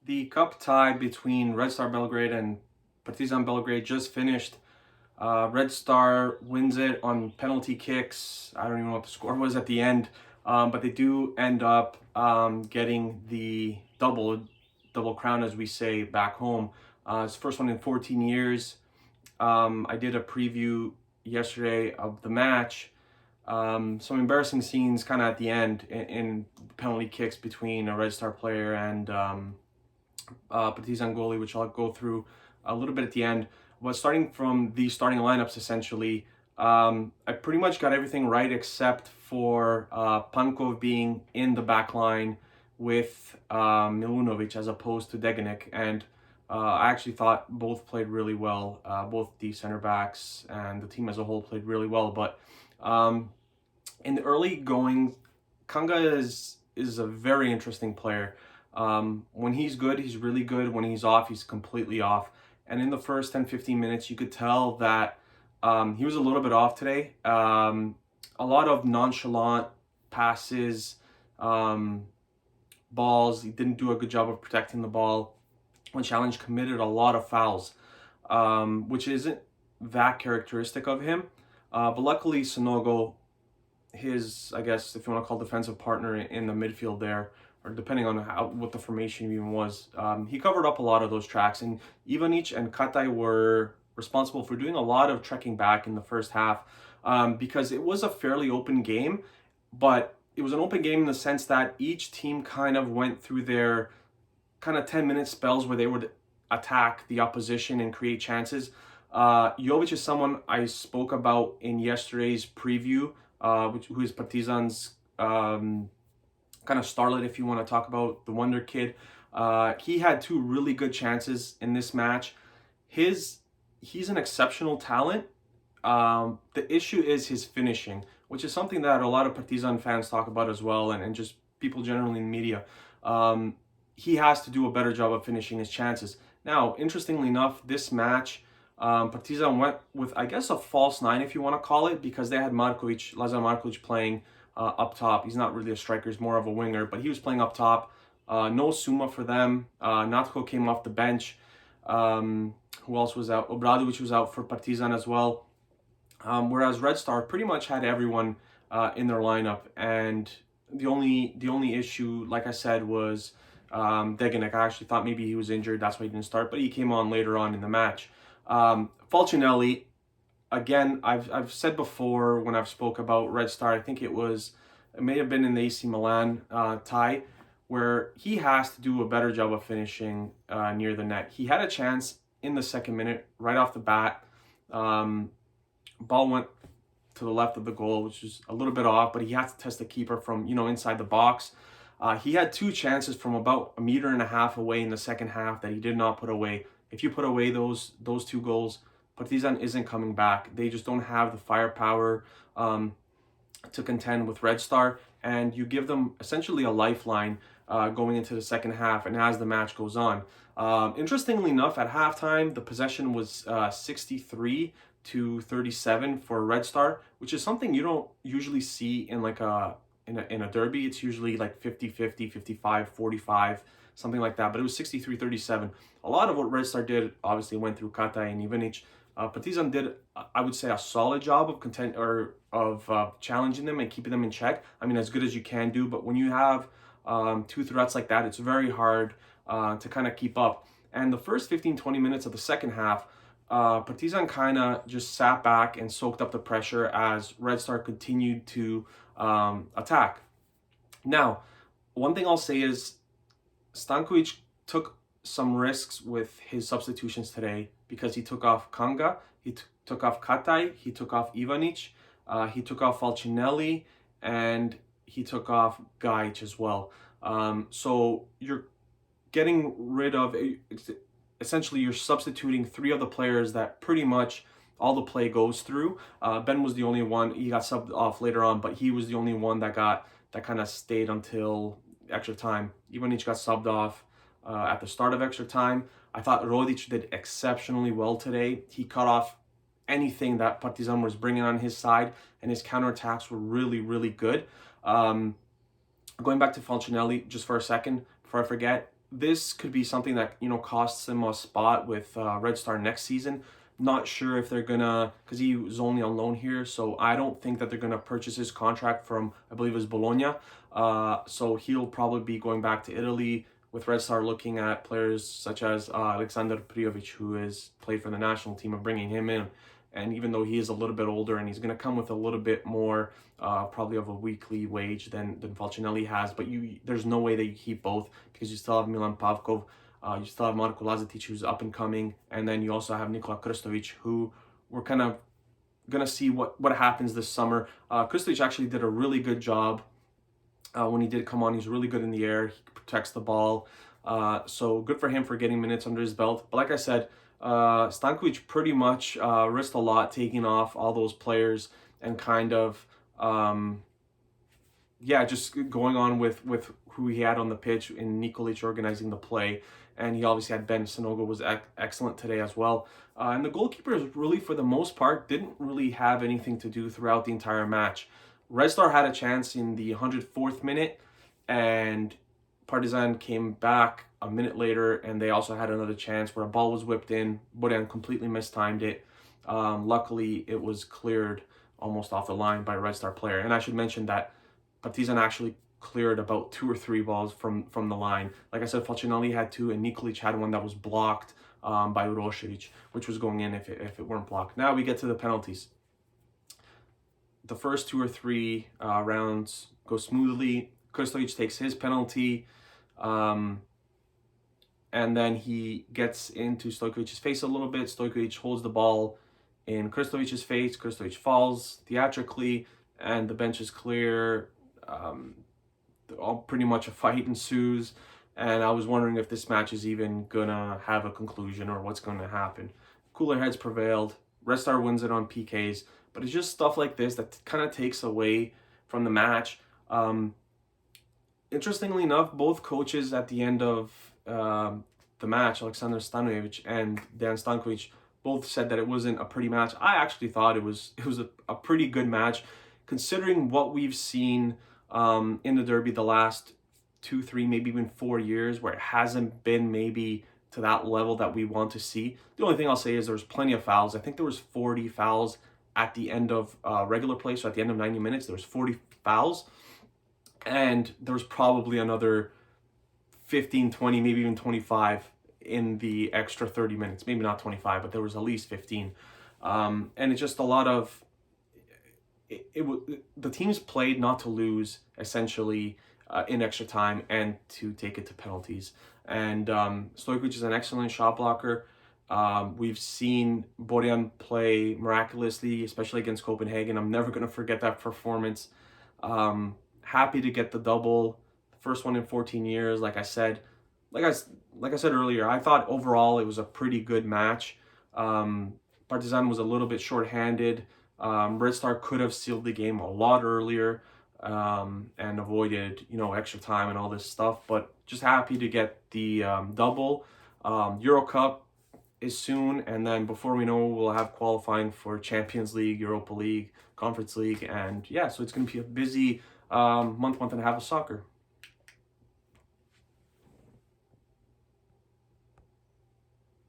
The cup tie between Red Star Belgrade and Partizan Belgrade just finished. Red Star wins it on penalty kicks. I don't even know what the score was at the end, but they do end up getting the double crown, as we say back home. It's the first one in 14 years. I did a preview yesterday of the match. Some embarrassing scenes kind of at the end in penalty kicks between a Red Star player and Partizan goalie, which I'll go through a little bit at the end. But starting from the starting lineups, essentially, I pretty much got everything right except for Pankov being in the back line with Milunovic as opposed to Degenek. And I actually thought both played really well. Both the center backs and the team as a whole played really well. But in the early going, Kanga is a very interesting player. When he's good, he's really good. When he's off, he's completely off. And in the first 10-15 minutes, you could tell that he was a little bit off today. A lot of nonchalant passes, balls. He didn't do a good job of protecting the ball. When challenged, committed a lot of fouls, which isn't that characteristic of him. But luckily, Sonogo, his, I guess, if you want to call defensive partner in the midfield there, or depending on what the formation even was, he covered up a lot of those tracks. And Ivanic and Katai were responsible for doing a lot of trekking back in the first half, because it was a fairly open game, but it was an open game in the sense that each team kind of went through their kind of 10-minute spells where they would attack the opposition and create chances. Jovic is someone I spoke about in yesterday's preview, who is Partizan's kind of starlet, if you want to talk about the wonder kid. He had two really good chances in this match. He's an exceptional talent. The issue is his finishing, which is something that a lot of Partizan fans talk about as well, and just people generally in media. He has to do a better job of finishing his chances. Now, interestingly enough, this match, Partizan went with, I guess, a false nine, if you want to call it, because they had Lazar Markovic playing up top. He's not really a striker, he's more of a winger, but he was playing up top. No Suma for them. Natko came off the bench. Who else was out? Obradovic was out for Partizan as well. Whereas Red Star pretty much had everyone in their lineup, and the only issue, like I said, was Degenek. I actually thought maybe he was injured, that's why he didn't start, but he came on later on in the match. Falcinelli, again, I've said before when I've spoke about Red Star, I think it may have been in the AC Milan tie, where he has to do a better job of finishing near the net. He had a chance in the second minute, right off the bat. Ball went to the left of the goal, which is a little bit off, but he had to test the keeper from inside the box. He had two chances from about 1.5 meters away in the second half that he did not put away. If you put away those two goals, Partizan isn't coming back. They just don't have the firepower to contend with Red Star, and you give them essentially a lifeline going into the second half and as the match goes on. Interestingly enough, at halftime, the possession was 63-37 for Red Star, which is something you don't usually see in like in a derby. It's usually like 50-50, 55-45, something like that. But it was 63-37. A lot of what Red Star did obviously went through Katai and Ivanic. Partizan did, I would say, a solid job of challenging them and keeping them in check. I mean, as good as you can do. But when you have two threats like that, it's very hard to kind of keep up. And the first 15-20 minutes of the second half, Partizan kind of just sat back and soaked up the pressure as Red Star continued to attack. Now, one thing I'll say is Stankovic took some risks with his substitutions today, because he took off Kanga, he took off Katai, he took off Ivanic, he took off Falcinelli, and he took off Gajic as well. So you're getting rid of, essentially you're substituting three of the players that pretty much all the play goes through. Ben was the only one, he got subbed off later on, but he was the only one that kind of stayed until extra time. Ivanic got subbed off at the start of extra time. I thought Rodic did exceptionally well today. He cut off anything that Partizan was bringing on his side, and his counterattacks were really, really good. Going back to Falcinelli just for a second, before I forget, this could be something that, costs him a spot with Red Star next season. Not sure if they're gonna, because he was only on loan here, so I don't think that they're gonna purchase his contract from, I believe it was Bologna. So he'll probably be going back to Italy, with Red Star looking at players such as Alexander Prijovic, who has played for the national team, and bringing him in. And even though he is a little bit older and he's going to come with a little bit more probably of a weekly wage than Falcinelli has, but there's no way that you keep both, because you still have Milan Pavkov, you still have Marko Lazetic, who's up and coming, and then you also have Nikola Krstovic, who we're kind of going to see what happens this summer. Krstovic actually did a really good job when he did come on. He's really good in the air. He protects the ball. So good for him for getting minutes under his belt. But like I said, Stankovic pretty much risked a lot taking off all those players and kind of, just going on with who he had on the pitch, in Nikolic organizing the play. And he obviously had Ben Sanogo was excellent today as well. And the goalkeepers really, for the most part, didn't really have anything to do throughout the entire match. Red Star had a chance in the 104th minute, and Partizan came back a minute later, and they also had another chance where a ball was whipped in. Bojan completely mistimed it. Luckily, it was cleared almost off the line by a Red Star player. And I should mention that Partizan actually cleared about 2 or 3 balls from the line. Like I said, Falcinelli had 2, and Nikolic had one that was blocked by Urošević, which was going in if it weren't blocked. Now we get to the penalties. The first 2 or 3 rounds go smoothly. Krstovic takes his penalty, and then he gets into Stojkovic's face a little bit. Stojkovic holds the ball in Krstovic's face. Krstovic falls theatrically, and the bench is clear. Pretty much a fight ensues, and I was wondering if this match is even gonna have a conclusion or what's gonna happen. Cooler heads prevailed. Red Star wins it on PKs. But it's just stuff like this that kind of takes away from the match. Interestingly enough, both coaches at the end of the match, Alexander Stanojevic and Dan Stankovic, both said that it wasn't a pretty match. I actually thought it was a pretty good match, considering what we've seen in the Derby the last 2, 3, maybe even 4 years, where it hasn't been maybe to that level that we want to see. The only thing I'll say is there was plenty of fouls. I think there was 40 fouls at the end of regular play. So at the end of 90 minutes, there was 40 fouls. And there was probably another 15, 20, maybe even 25 in the extra 30 minutes. Maybe not 25, but there was at least 15. And it's just a lot of... the teams played not to lose, essentially, in extra time and to take it to penalties. And Stojkovic is an excellent shot blocker. We've seen Bojan play miraculously, especially against Copenhagen. I'm never going to forget that performance. Happy to get the double, first one in 14 years. Like I said earlier, I thought overall it was a pretty good match. Partizan was a little bit shorthanded. Red Star could have sealed the game a lot earlier and avoided, extra time and all this stuff. But just happy to get the double. Euro Cup is soon, and then before we know, we'll have qualifying for Champions League, Europa League, Conference League, and so it's going to be a busy month and a half of soccer.